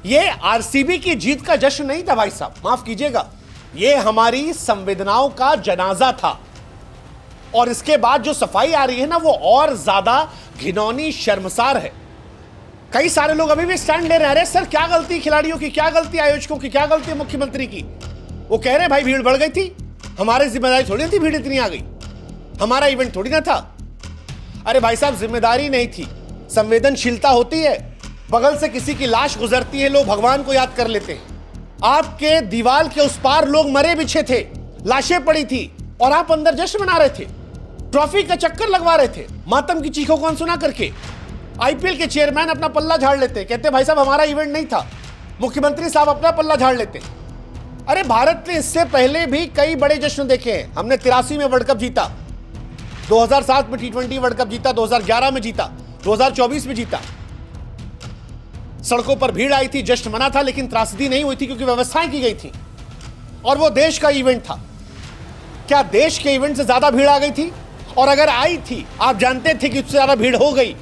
ये आरसीबी की जीत का जश्न नहीं था भाई साहब, माफ कीजिएगा, ये हमारी संवेदनाओं का जनाजा था। और इसके बाद जो सफाई आ रही है ना, वो और ज्यादा घिनौनी, शर्मसार है। कई सारे लोग अभी भी स्टैंड ले रहे हैं, अरे सर क्या गलती खिलाड़ियों की, क्या गलती आयोजकों की, क्या गलती मुख्यमंत्री की। वो कह रहे भाई भीड़ बढ़ गई थी, हमारी जिम्मेदारी थोड़ी थी, भीड़ इतनी आ गई, हमारा इवेंट थोड़ी ना था। अरे भाई साहब, जिम्मेदारी नहीं थी, संवेदनशीलता होती है। बगल से किसी की लाश गुजरती है, लोग भगवान को याद कर लेते हैं। आपके दीवार के उस पार लोग मरे बिछे थे, लाशें पड़ी थी, और आप अंदर जश्न मना रहे थे, ट्रॉफी का चक्कर लगवा रहे थे, मातम की चीखों को अनसुना करके। आईपीएल के चेयरमैन अपना पल्ला झाड़ लेते, कहते भाई साहब हमारा इवेंट नहीं था। मुख्यमंत्री साहब अपना पल्ला झाड़ लेते। अरे भारत ने इससे पहले भी कई बड़े जश्न देखे हैं। हमने 83 में वर्ल्ड कप जीता, 2007 में T20 वर्ल्ड कप जीता, 2011 में जीता, 2024 में जीता। सड़कों पर भीड़ आई थी, जश्न मना था, लेकिन त्रासदी नहीं हुई थी क्योंकि व्यवस्थाएं की गई थी और वो देश का इवेंट था। क्या देश के इवेंट से ज्यादा भीड़ आ गई थी? और अगर आई थी, आप जानते थे कि उससे ज्यादा भीड़ हो गई,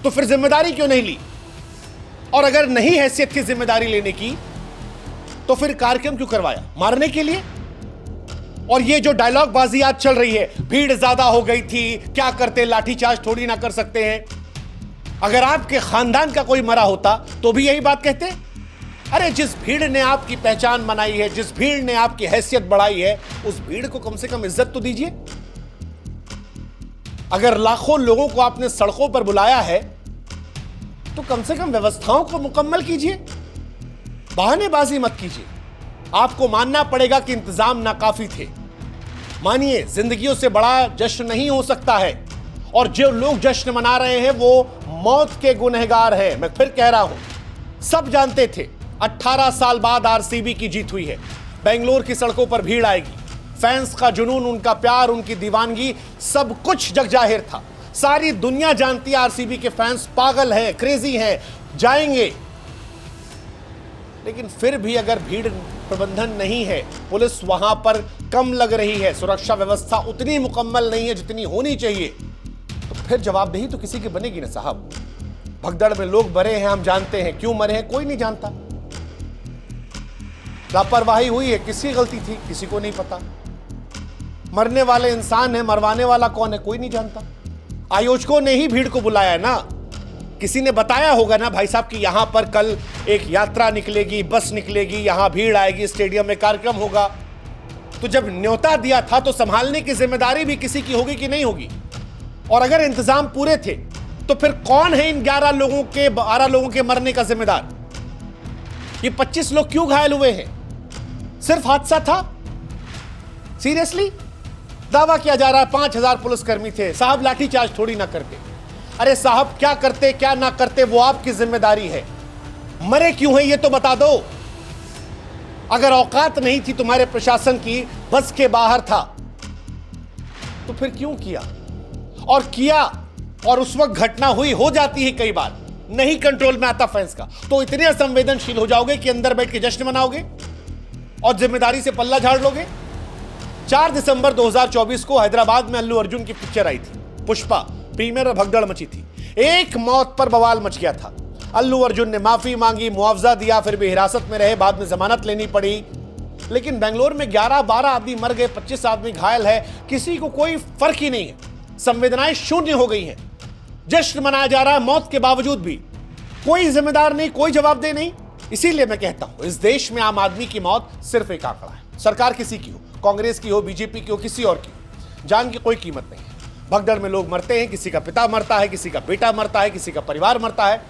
तो फिर जिम्मेदारी क्यों नहीं ली? और अगर नहीं हैसियत की जिम्मेदारी लेने की, तो फिर कार्यक्रम क्यों करवाया? मारने के लिए? और ये जो डायलॉग बाजी आज चल रही है, भीड़ ज्यादा हो गई थी, क्या करते, लाठीचार्ज थोड़ी ना कर सकते हैं। अगर आपके खानदान का कोई मरा होता तो भी यही बात कहते। अरे जिस भीड़ ने आपकी पहचान बनाई है, जिस भीड़ ने आपकी हैसियत बढ़ाई है, उस भीड़ को कम से कम इज्जत तो दीजिए। अगर लाखों लोगों को आपने सड़कों पर बुलाया है, तो कम से कम व्यवस्थाओं को मुकम्मल कीजिए, बहानेबाजी मत कीजिए। आपको मानना पड़ेगा कि इंतजाम नाकाफी थे। मानिए, जिंदगियों से बड़ा जश्न नहीं हो सकता है, और जो लोग जश्न मना रहे हैं वो मौत के गुनहगार हैं। मैं फिर कह रहा हूं, सब जानते थे 18 साल बाद आरसीबी की जीत हुई है। बेंगलोर की सड़कों पर भीड़ आएगी, फैंस का जुनून, उनका प्यार, उनकी दीवानगी, सब कुछ जग जाहिर था। सारी दुनिया जानती है आरसीबी के फैंस पागल हैं, क्रेजी हैं, जाएंगे। लेकिन फिर भी अगर भीड़ प्रबंधन नहीं है, पुलिस वहां पर कम लग रही है, सुरक्षा व्यवस्था उतनी मुकम्मल नहीं है जितनी होनी चाहिए, तो फिर जवाबदेही तो किसी की बनेगी ना साहब। भगदड़ में लोग मरे हैं, हम जानते हैं, क्यों मरे हैं कोई नहीं जानता। लापरवाही हुई है, किसकी गलती थी किसी को नहीं पता। मरने वाले इंसान है, मरवाने वाला कौन है कोई नहीं जानता। आयोजकों ने ही भीड़ को बुलाया ना, किसी ने बताया होगा ना भाई साहब कि यहां पर कल एक यात्रा निकलेगी, बस निकलेगी, यहां भीड़ आएगी, स्टेडियम में कार्यक्रम होगा। तो जब न्योता दिया था तो संभालने की जिम्मेदारी भी किसी की होगी कि नहीं होगी? और अगर इंतजाम पूरे थे तो फिर कौन है इन 12 लोगों के मरने का जिम्मेदार? ये 25 लोग क्यों घायल हुए हैं? सिर्फ हादसा था? सीरियसली? दावा किया जा रहा है 5000 पुलिसकर्मी थे, साहब लाठीचार्ज थोड़ी ना करते। अरे साहब, क्या करते क्या ना करते वो आपकी जिम्मेदारी है। मरे क्यों हैं ये तो बता दो। अगर औकात नहीं थी तुम्हारे प्रशासन की, बस के बाहर था, तो फिर क्यों किया? और किया, और उस वक्त घटना हुई, हो जाती है कई बार, नहीं कंट्रोल में आता फैंस का, तो इतने संवेदनशील हो जाओगे कि अंदर बैठ के जश्न मनाओगे और जिम्मेदारी से पल्ला झाड़ लोगे। 4 दिसंबर 2024 को हैदराबाद में अल्लू अर्जुन की पिक्चर आई थी, पुष्पा, प्रीमियर में भगदड़ मची थी। एक मौत पर बवाल मच गया था। अल्लू अर्जुन ने माफी मांगी, मुआवजा दिया, फिर भी हिरासत में रहे, बाद में जमानत लेनी पड़ी। लेकिन बेंगलोर में 11-12 आदमी मर गए, 25 आदमी घायल है, किसी को कोई फर्क ही नहीं है। संवेदनाएं शून्य हो गई हैं। जश्न मनाया जा रहा है मौत के बावजूद भी, कोई जिम्मेदार नहीं, कोई जवाबदेह नहीं। इसीलिए मैं कहता हूं, इस देश में आम आदमी की मौत सिर्फ एक आंकड़ा है। सरकार किसी की हो, कांग्रेस की हो, बीजेपी की हो, किसी और की हो, जान की कोई कीमत नहीं है। भगदड़ में लोग मरते हैं, किसी का पिता मरता है, किसी का बेटा मरता है, किसी का परिवार मरता है।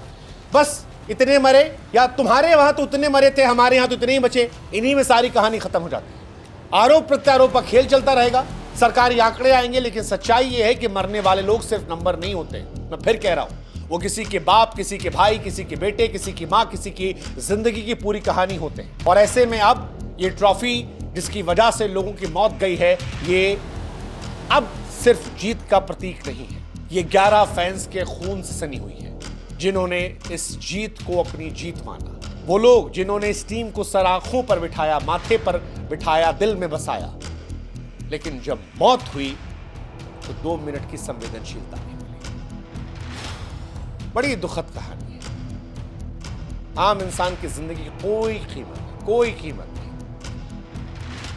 बस इतने मरे, या तुम्हारे वहां तो उतने मरे थे, हमारे यहां तो इतने ही बचे, इन्हीं में सारी कहानी खत्म हो जाती है। आरोप प्रत्यारोप का खेल चलता रहेगा, सरकारी आंकड़े आएंगे, लेकिन सच्चाई यह है कि मरने वाले लोग सिर्फ नंबर नहीं होते। मैं फिर कह रहा हूं, वो किसी के बाप, किसी के भाई, किसी के बेटे, किसी की मां, किसी की जिंदगी की पूरी कहानी होते हैं। और ऐसे में अब ये ट्रॉफी जिसकी वजह से लोगों की मौत गई है, ये अब सिर्फ जीत का प्रतीक नहीं है, ये 11 फैंस के खून से सनी हुई है, जिन्होंने इस जीत को अपनी जीत माना। वो लोग जिन्होंने इस टीम को सर आंखों पर बिठाया, माथे पर बिठाया, दिल में बसाया, लेकिन जब मौत हुई तो 2 मिनट की संवेदनशीलता नहीं मिली। बड़ी दुखद कहानी है। आम इंसान की जिंदगी की कोई कीमत नहीं, कोई कीमत नहीं।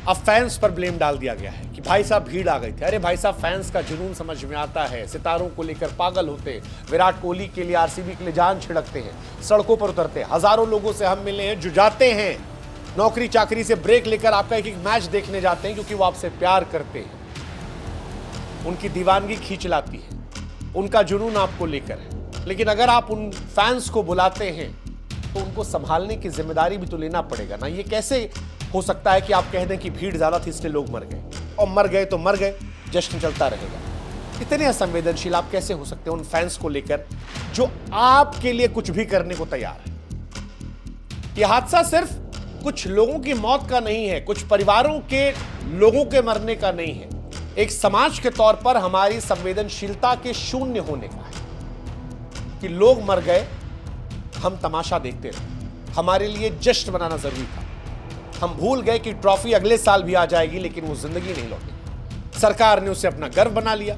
अब फैंस पर ब्लेम डाल दिया गया है कि भाई साहब भीड़ आ गई थी। अरे भाई साहब, फैंस का जुनून समझ में आता है, सितारों को लेकर पागल होते हैं, विराट कोहली के लिए, आरसीबी के लिए जान छिड़कते हैं, सड़कों पर उतरते हैं। हजारों लोगों से हम मिले हैं जो जाते हैं नौकरी चाकरी से ब्रेक लेकर आपका एक एक मैच देखने जाते हैं, क्योंकि वो आपसे प्यार करते हैं। उनकी दीवानगी खींच लाती है, उनका जुनून आपको लेकर है। लेकिन अगर आप उन फैंस को बुलाते हैं तो उनको संभालने की जिम्मेदारी भी तो लेना पड़ेगा ना। ये कैसे हो सकता है कि आप कह दें कि भीड़ ज्यादा थी इसलिए लोग मर गए, और मर गए तो मर गए, जश्न चलता रहेगा। इतने असंवेदनशील आप कैसे हो सकते हैं उन फैंस को लेकर जो आपके लिए कुछ भी करने को तैयार है। यह हादसा सिर्फ कुछ लोगों की मौत का नहीं है, कुछ परिवारों के लोगों के मरने का नहीं है, एक समाज के तौर पर हमारी संवेदनशीलता के शून्य होने का है कि लोग मर गए, हम तमाशा देखते रहे। हमारे लिए जश्न मनाना जरूरी था। हम भूल गए कि ट्रॉफी अगले साल भी आ जाएगी, लेकिन वो जिंदगी नहीं लौटेगी। सरकार ने उसे अपना गर्व बना लिया।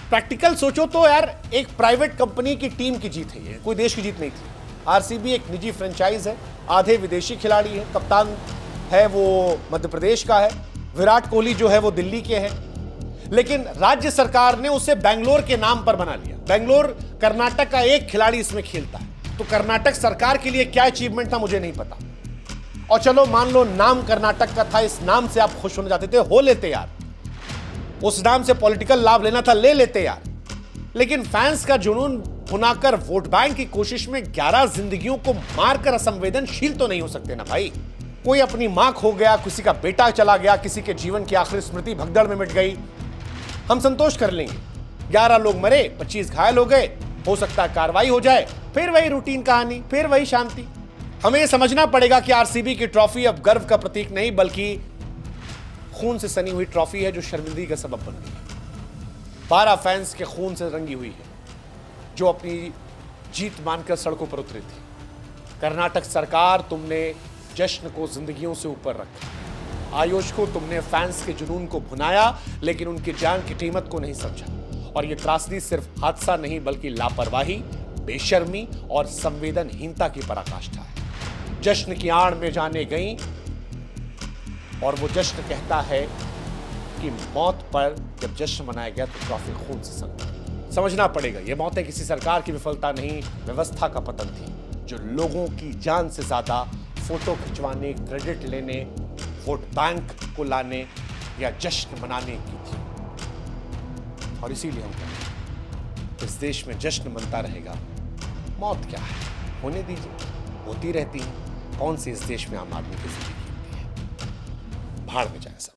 प्रैक्टिकल सोचो तो यार, एक प्राइवेट कंपनी की टीम की जीत है ये, कोई देश की जीत नहीं थी। आरसीबी एक निजी फ्रेंचाइज है, आधे विदेशी खिलाड़ी है, कप्तान है वो मध्य प्रदेश का है, विराट कोहली जो है वो दिल्ली के हैं, लेकिन राज्य सरकार ने उसे बेंगलोर के नाम पर बना लिया। बेंगलोर कर्नाटक का एक खिलाड़ी इसमें खेलता है, तो कर्नाटक सरकार के लिए क्या अचीवमेंट था मुझे नहीं पता। और चलो मान लो नाम कर्नाटक का था, इस नाम से आप खुश होना चाहते थे, हो लेते यार, उस नाम से पॉलिटिकल लाभ लेना था, ले लेते यार। लेकिन फैंस का जुनून भुनाकर वोट बैंक की कोशिश में 11 जिंदगियों को मारकर असंवेदनशील तो नहीं हो सकते ना भाई। कोई अपनी मां खो गया, किसी का बेटा चला गया, किसी के जीवन की आखिरी स्मृति भगदड़ में मिट गई, हम संतोष कर लेंगे। 11 लोग मरे, 25 घायल हो गए, हो सकता है कार्रवाई हो जाए, फिर वही रूटीन कहानी, फिर वही शांति। हमें यह समझना पड़ेगा कि आरसीबी की ट्रॉफी अब गर्व का प्रतीक नहीं, बल्कि खून से सनी हुई ट्रॉफी है जो शर्मिंदगी का सबब बन गई है। 12 फैंस के खून से रंगी हुई है जो अपनी जीत मानकर सड़कों पर उतरे थे। कर्नाटक सरकार, तुमने जश्न को जिंदगियों से ऊपर रखा। आयोजकों, तुमने फैंस के जुनून को भुनाया, लेकिन उनकी जान की कीमत को नहीं समझा। और यह त्रासदी सिर्फ हादसा नहीं, बल्कि लापरवाही, बेशर्मी और संवेदनहीनता की पराकाष्ठा है। जश्न की आड़ में जाने गई, और वो जश्न कहता है कि मौत पर जब जश्न मनाया गया तो ट्रॉफी खून से संगी। समझना पड़ेगा, ये मौतें किसी सरकार की विफलता नहीं, व्यवस्था का पतन थी, जो लोगों की जान से ज्यादा फोटो खिंचवाने, क्रेडिट लेने, वोट बैंक को लाने या जश्न मनाने की थी। और इसीलिए हम कहते हैं इस देश में जश्न मनता रहेगा। मौत क्या है, होने दीजिए, होती रहती है। कौन सी इस देश में आम आदमी की जिंदगी होती है। भाड़ में जाए सब।